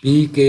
P K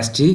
ST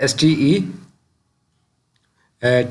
STE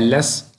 LS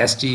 STE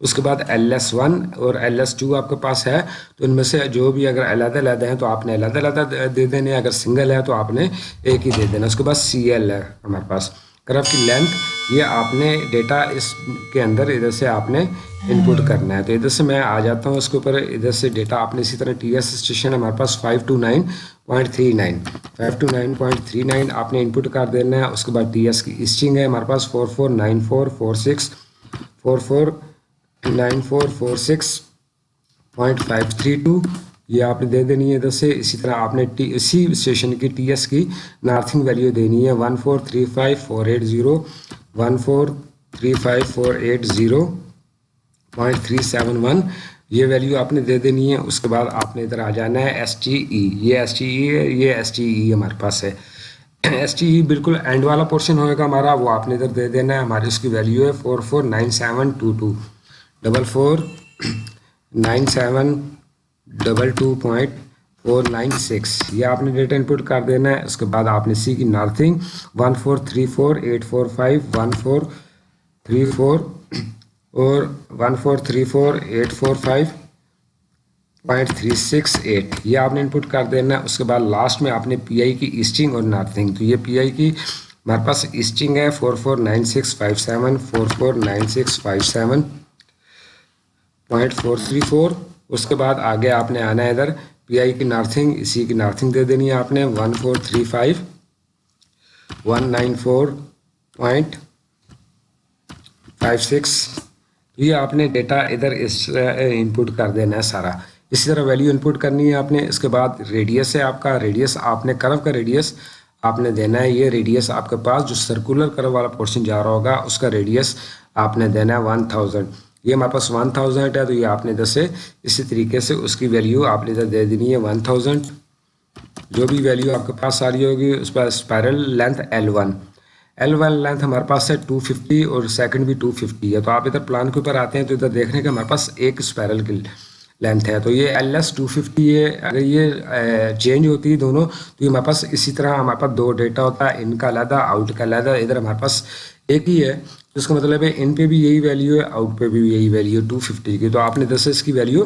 اس کے بعد LS1 اور LS2 آپ کے پاس ہے تو ان میں سے جو بھی اگر علیحدہ علیحدہ ہیں تو آپ نے علیحدہ علیحدہ دے دینے، اگر سنگل ہے تو آپ نے ایک ہی دے دینا. اس کے بعد CL ہے ہمارے پاس کرو کی لینتھ، یہ آپ نے ڈیٹا اس کے اندر ادھر سے آپ نے انپٹ کرنا ہے. تو ادھر سے میں آ جاتا ہوں اس کے اوپر، ادھر سے ڈیٹا آپ نے اسی طرح TS اسٹیشن ہمارے پاس 529.39 آپ نے انپٹ کر دینا ہے. اس کے بعد TS کی اسٹرنگ ہے ہمارے پاس 449446.532 یہ آپ نے دے دینی ہے ادھر سے. اسی طرح آپ نے اسی اسٹیشن کی TS کی نارتھنگ ویلیو دینی ہے 1435480.371 یہ ویلیو آپ نے دے دینی ہے. اس کے بعد آپ نے ادھر آ جانا ہے STE، یہ STE ہے، یہ STE ہمارے پاس ہے. STE بالکل اینڈ والا پورشن ہوئے گا ہمارا، وہ آپ نے ادھر دے دینا ہے. ہماری اس کی ویلیو ہے 449722 یہ آپ نے ڈیٹا انپٹ کر دینا ہے. اس کے بعد آپ نے سی کی نارتھنگ 1434845 اور 1434845.368 یہ آپ نے انپٹ کر دینا ہے. اس کے بعد لاسٹ میں آپ نے PI کی ایسٹنگ اور نارتھنگ، تو یہ PI کی ہمارے پاس ایسٹنگ ہے 449657.434. اس کے بعد آگے آپ نے آنا ہے ادھر PI کی نارتھنگ، اسی کی نارتھنگ دے دینی ہے آپ نے 1435194.56. یہ آپ نے ڈیٹا ادھر اس انپٹ کر دینا ہے سارا. اسی طرح ویلیو انپٹ کرنی ہے آپ نے. اس کے بعد ریڈیس ہے آپ کا، ریڈیس آپ نے کرو کا ریڈیس آپ نے دینا ہے. یہ ریڈیس آپ کے پاس جو سرکولر کرو والا پورشن جا رہا ہوگا اس کا ریڈیس آپ نے دینا ہے 1000. یہ ہمارے پاس 1000 ہے تو یہ آپ نے ادھر سے اسی طریقے سے اس کی ویلیو آپ نے ادھر دے دینی ہے 1000. جو بھی ویلیو آپ کے پاس آ رہی ہوگی اس پر اسپائرل لینتھ L1 لینتھ ہمارے پاس ہے 250 اور سیکنڈ بھی 250 ہے. تو آپ ادھر پلان کے اوپر آتے ہیں تو ادھر دیکھنے کے ہمارے پاس ایک اسپائرل کی لینتھ ہے تو یہ LS 250 ہے. اگر یہ چینج ہوتی ہے دونوں تو یہ ہمارے پاس اسی طرح ہمارے پاس دو ڈیٹا ہوتا ہے، ان کا علیحدہ آؤٹ کا علیحدہ. ادھر ہمارے پاس ایک ہی ہے تو اس کا مطلب ہے ان پہ بھی یہی ویلیو ہے، آؤٹ پہ بھی یہی ویلیو 250 کی. تو آپ نے 10 اس کی ویلیو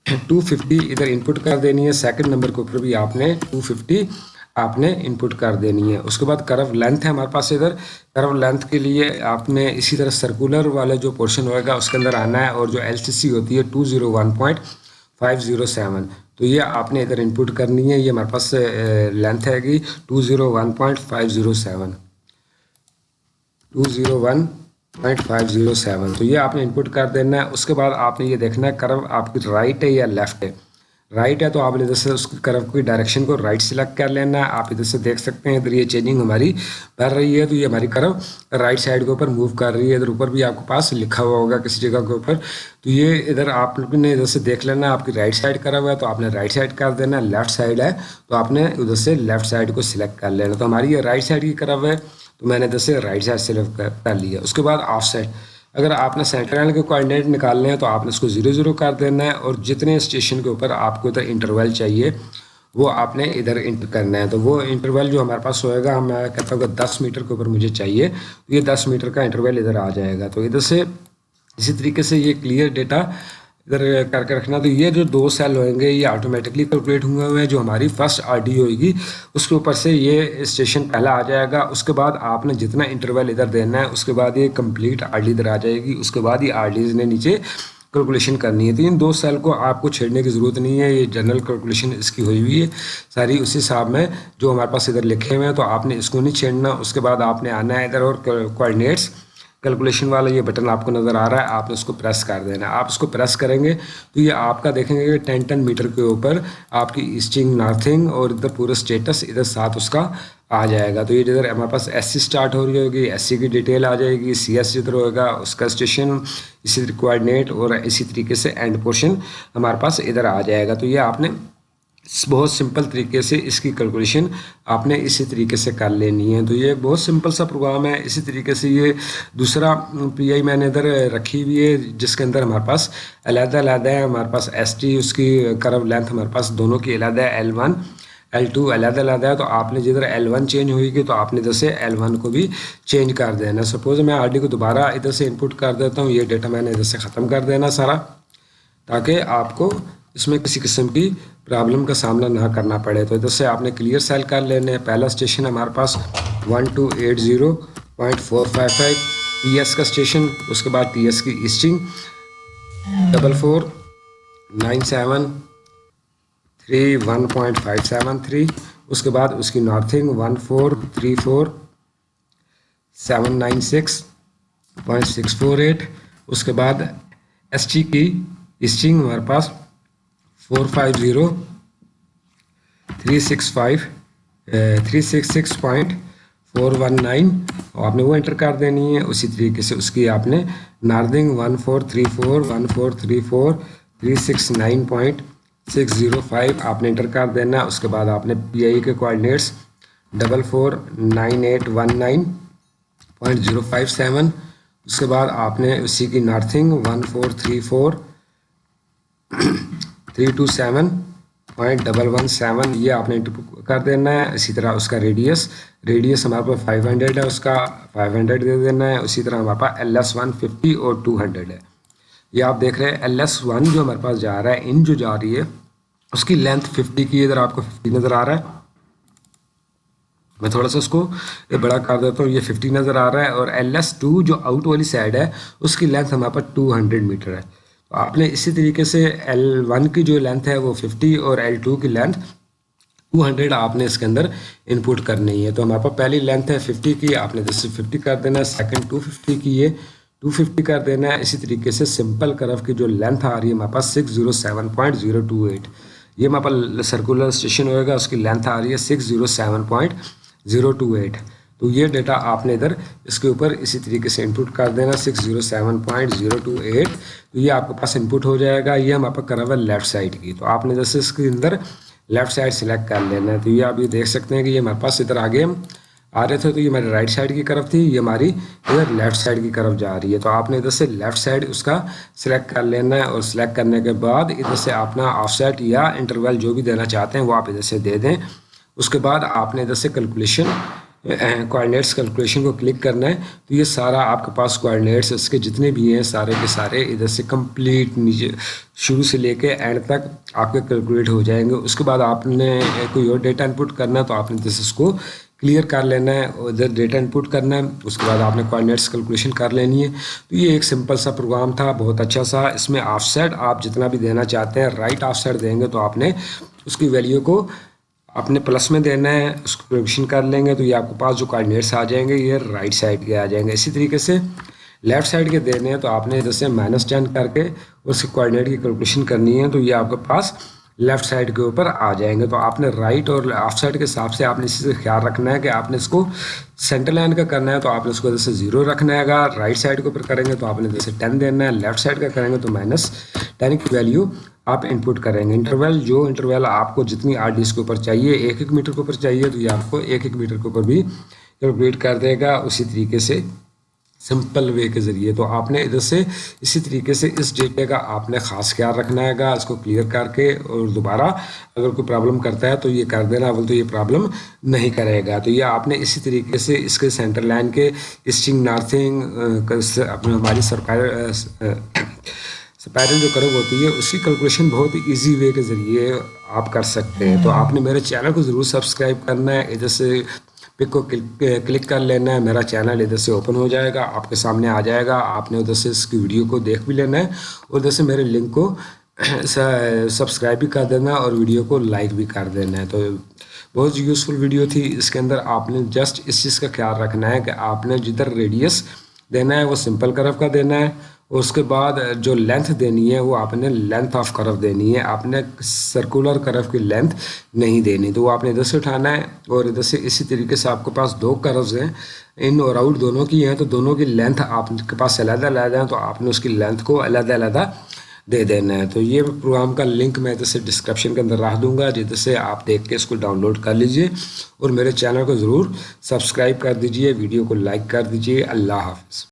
250 ادھر انپٹ کر دینی ہے. سیکنڈ نمبر کے اوپر بھی آپ نے 250 آپ نے انپٹ کر دینی ہے. اس کے بعد کرو لینتھ ہے ہمارے پاس. ادھر کرو لینتھ کے لیے آپ نے اسی طرح سرکولر والا جو پورشن ہوئے گا اس کے اندر آنا ہے، اور جو LCC ہوتی ہے 201.507 تو یہ آپ نے ادھر انپٹ کرنی ہے. یہ ہمارے پاس لینتھ ہے گی 201.507 تو یہ آپ نے انپٹ کر دینا ہے. اس کے بعد آپ نے یہ دیکھنا ہے کرو آپ کی رائٹ ہے یا لیفٹ ہے. رائٹ ہے تو آپ نے ادھر سے اس کی کرو کی ڈائریکشن کو رائٹ سلیکٹ کر لینا ہے. آپ ادھر سے دیکھ سکتے ہیں ادھر یہ چینجنگ ہماری کر رہی ہے تو یہ ہماری کرو رائٹ سائڈ کے اوپر موو کر رہی ہے. ادھر اوپر بھی آپ کے پاس لکھا ہوا ہوگا کسی جگہ کے اوپر. تو یہ ادھر آپ نے ادھر سے دیکھ لینا آپ کی رائٹ سائڈ کرا ہوا ہے تو آپ نے رائٹ سائڈ کر دینا. لیفٹ سائڈ ہے تو آپ نے ادھر سے لیفٹ سائڈ کو سلیکٹ کر لینا. تو ہماری یہ رائٹ سائڈ کی کرا ہوا ہے تو میں نے ادھر سے رائٹ سائڈ سلیکٹ کر لیا. اس کے بعد آف سائڈ اگر آپ نے سینٹر لائن کے کوآرڈینیٹ نکالنے ہیں تو آپ نے اس کو 0 کر دینا ہے، اور جتنے اسٹیشن کے اوپر آپ کو ادھر انٹرول چاہیے وہ آپ نے ادھر انٹر کرنا ہے. تو وہ انٹرول جو ہمارے پاس ہوئے گا میں کہتا ہوں کہ 10 میٹر کے اوپر مجھے چاہیے تو یہ 10 میٹر کا انٹرول ادھر آ جائے گا. تو ادھر سے اسی طریقے سے یہ کلیئر ڈیٹا ادھر کر کے رکھنا. تو یہ جو 2 سیل ہوئیں گے یہ آٹومیٹکلی کیلکولیٹ ہوئے ہیں. جو ہماری فرسٹ RD ہوئے گی اس کے اوپر سے یہ اسٹیشن پہلا آ جائے گا. اس کے بعد آپ نے جتنا انٹرول ادھر دینا ہے اس کے بعد یہ کمپلیٹ RD ادھر آ جائے گی. اس کے بعد یہ RDs نے نیچے کیلکولیشن کرنی ہے. تو ان 2 سیل کو آپ کو چھیڑنے کی ضرورت نہیں ہے، یہ جنرل کیلکولیشن اس کی ہوئی ہوئی ہے ساری اسی حساب میں جو ہمارے پاس ادھر لکھے ہوئے ہیں. تو آپ نے اس کو نہیں چھیڑنا. اس کے بعد آپ نے آنا ہے ادھر اور کوآرڈینیٹس کیلکولیشن والا یہ بٹن آپ کو نظر آ رہا ہے، آپ نے اس کو پریس کر دینا ہے. آپ اس کو پریس کریں گے تو یہ آپ کا دیکھیں گے کہ 10 میٹر کے اوپر آپ کی ایسٹنگ نارتھنگ اور ادھر پورا اسٹیٹس ادھر ساتھ اس کا آ جائے گا. تو یہ ادھر ہمارے پاس SC اسٹارٹ ہو رہی ہوگی، SC کی ڈیٹیل آ جائے گی، CS ادھر ہوگا اس کا اسٹیشن، اسی طرح کوآرڈینیٹ اور اسی طریقے سے اینڈ پورشن ہمارے پاس ادھر آ جائے گا. تو یہ آپ نے بہت سمپل طریقے سے اس کی کیلکولیشن آپ نے اسی طریقے سے کر لینی ہے. تو یہ بہت سمپل سا پروگرام ہے. اسی طریقے سے یہ دوسرا PI میں نے ادھر رکھی ہوئی ہے جس کے اندر ہمارے پاس علیحدہ علیحدہ ہے. ہمارے پاس ST اس کی کرو لینتھ ہمارے پاس دونوں کی علیحدہ ہے L2 علیحدہ علیحدہ ہے تو آپ نے جدھر L1 چینج ہوئی گی تو آپ نے ادھر سے L1 کو بھی چینج کر دینا. سپوز میں RD کو دوبارہ ادھر سے انپٹ کر دیتا ہوں, یہ ڈیٹا میں نے ادھر سے ختم کر دینا سارا, تاکہ آپ کو اس میں کسی قسم کی پرابلم کا سامنا نہ کرنا پڑے. تو ادھر سے آپ نے کلیئر سیل کر لینے ہیں. پہلا اسٹیشن ہمارے پاس 1280.455 TS کا اسٹیشن, اس کے بعد TS کی ایسٹنگ 449731.573, اس کے بعد اس کی نارتھنگ 1434796.648, اس کے بعد ST کی ایسٹنگ ہمارے پاس 450,366.419, آپ نے وہ انٹر کر دینی ہے. اسی طریقے سے اس کی آپ نے نارتھنگ 143436369.605 آپ نے انٹر کر دینا. اس کے بعد آپ نے PI کے کوآرڈینیٹس 449819.057, اس کے بعد آپ نے اسی کی نارتھنگ 1434327.117 یہ آپ نے انٹر کر دینا ہے. اسی طرح اس کا ریڈیس ہمارے پاس 500 ہے, اس کا 500 دے دینا ہے. اسی طرح ہمارے پاس LS 150 اور 200 ہے. یہ آپ دیکھ رہے ہیں LS1 جو ہمارے پاس جا رہا ہے, ان جو جا رہی ہے اس کی لینتھ 50 کی, ادھر آپ کو 50 نظر آ رہا ہے. میں تھوڑا سا اس کو بڑا کر دیتا ہوں, یہ 50 نظر آ رہا ہے. اور LS2 جو آؤٹ والی سائڈ ہے اس کی لینتھ ہمارے پاس 200 میٹر ہے. تو آپ نے اسی طریقے سے L1 کی جو لینتھ ہے وہ 50 اور L2 کی لینتھ 200 آپ نے اس کے اندر انپٹ کرنی ہے. تو ہمارے پاس پہلی لینتھ ہے 50 کی, آپ نے جیسے 50 کر دینا ہے. سیکنڈ 250 کی ہے 250 کر دینا ہے. اسی طریقے سے سمپل کرو کی جو لینتھ آ رہی ہے ہمارے پاس 607.028, یہ ہمارے پاس سرکولر اسٹیشن ہوئے گا, اس کی لینتھ آ رہی ہے 607.028. تو یہ ڈیٹا آپ نے ادھر اس کے اوپر اسی طریقے سے انپٹ کر دینا 607.028. تو یہ آپ کے پاس انپٹ ہو جائے گا. یہ ہمارے پاس کرا ہوا ہے لیفٹ سائڈ کی, تو آپ نے جیسے اس کے اندر لیفٹ سائڈ سلیکٹ کر لینا ہے. تو یہ آپ یہ دیکھ سکتے ہیں کہ یہ ہمارے پاس ادھر آگے آ رہے تھے, تو یہ ہماری رائٹ سائڈ کی طرف تھی, یہ ہماری ادھر لیفٹ سائڈ کی طرف جا رہی ہے. تو آپ نے ادھر سے لیفٹ سائڈ اس کا سلیکٹ کر لینا ہے, اور سلیکٹ کرنے کے بعد ادھر سے اپنا آف سیٹ یا انٹرول جو بھی دینا چاہتے ہیں وہ آپ ادھر سے دے دیں. اس کے بعد آپ نے ادھر سے کیلکولیشن کوآرڈینیٹس کیلکولیشن کو کلک کرنا ہے. تو یہ سارا آپ کے پاس کوآرڈینیٹس اس کے جتنے بھی ہیں سارے کے سارے ادھر سے کمپلیٹ نیچے شروع سے لے کے اینڈ تک آپ کے کیلکولیٹ ہو جائیں گے. اس کے بعد آپ نے کوئی اور ڈیٹا انپٹ کرنا ہے تو آپ نے جیسے اس کو کلیئر کر لینا ہے, ادھر ڈیٹا انپٹ کرنا ہے. اس کے بعد آپ نے کوآرڈینیٹس کیلکولیشن کر لینی ہے. تو یہ ایک سمپل سا پروگرام تھا, بہت اچھا سا. اس میں آف سیٹ آپ جتنا بھی دینا چاہتے ہیں رائٹ آف سیٹ دیں گے تو آپ نے اس کی ویلیو کو آپ نے پلس میں دینا ہے, اس کو کیلکولیشن کر لیں گے تو یہ آپ کے پاس جو کوآرڈینیٹس آ جائیں گے یہ رائٹ سائڈ کے آ جائیں گے. اسی طریقے سے لیفٹ سائڈ کے دینے ہیں تو آپ نے جیسے -10 کر کے اس کی کوآرڈینیٹ کی کیلکولیشن کرنی ہے, تو یہ آپ کے پاس لیفٹ سائڈ کے اوپر آ جائیں گے. تو آپ نے رائٹ اور آف سائڈ کے حساب سے آپ نے اسی سے خیال رکھنا ہے کہ آپ نے اس کو سینٹر لائن کا کرنا ہے تو آپ نے اس کو جیسے 0 رکھنا ہے گا. رائٹ سائڈ کے اوپر کریں گے تو آپ نے جیسے 10 دینا ہے, لیفٹ سائڈ کا کریں گے تو -10 کی ویلیو آپ انپٹ کریں گے. انٹرول آپ کو جتنی RDs کے اوپر چاہیے 1 میٹر کے اوپر چاہیے تو یہ آپ کو 1 میٹر کے اوپر بھی کیلکولیٹ کر دے گا اسی طریقے سے سمپل وے کے ذریعے. تو آپ نے ادھر سے اسی طریقے سے اس ڈیٹے کا آپ نے خاص خیال رکھنا ہے گا, اس کو کلیئر کر کے, اور دوبارہ اگر کوئی پرابلم کرتا ہے تو یہ کر دینا, اول تو یہ پرابلم نہیں کرے گا. تو یہ آپ نے اسی طریقے سے اس کے سینٹر لائن کے ایسٹنگ نارتھنگ اپنے ہماری سپائرل جو کرو ہوتی ہے اس کی کیلکولیشن بہت ایزی وے کے ذریعے آپ کر سکتے ہیں. تو آپ نے میرے چینل کو ضرور سبسکرائب کرنا ہے, ادھر سے پک کو کلک کر لینا ہے, میرا چینل ادھر سے اوپن ہو جائے گا, آپ کے سامنے آ جائے گا. آپ نے ادھر سے اس کی ویڈیو کو دیکھ بھی لینا ہے اور ادھر سے میرے لنک کو سبسکرائب بھی کر دینا اور ویڈیو کو لائک بھی کر دینا ہے. تو بہت یوزفل ویڈیو تھی. اس کے اندر آپ نے جسٹ اس چیز کا خیال رکھنا ہے کہ آپ نے جدھر ریڈیس دینا ہے وہ سمپل کرو کا دینا ہے, اور اس کے بعد جو لینتھ دینی ہے وہ آپ نے لینتھ آف کرو دینی ہے, آپ نے سرکولر کرو کی لینتھ نہیں دینی. تو وہ آپ نے ادھر سے اٹھانا ہے, اور ادھر سے اسی طریقے سے آپ کے پاس 2 کروز ہیں, ان اور آؤٹ دونوں کی ہیں, تو دونوں کی لینتھ آپ کے پاس علیحدہ علیحدہ ہیں, تو آپ نے اس کی لینتھ کو علیحدہ علیحدہ دے دینا ہے. تو یہ پروگرام کا لنک میں ادھر سے ڈسکرپشن کے اندر رکھ دوں گا, جدھر سے آپ دیکھ کے اس کو ڈاؤن لوڈ کر لیجئے اور میرے چینل کو ضرور سبسکرائب کر دیجئے, ویڈیو کو لائک کر دیجئے. اللہ حافظ.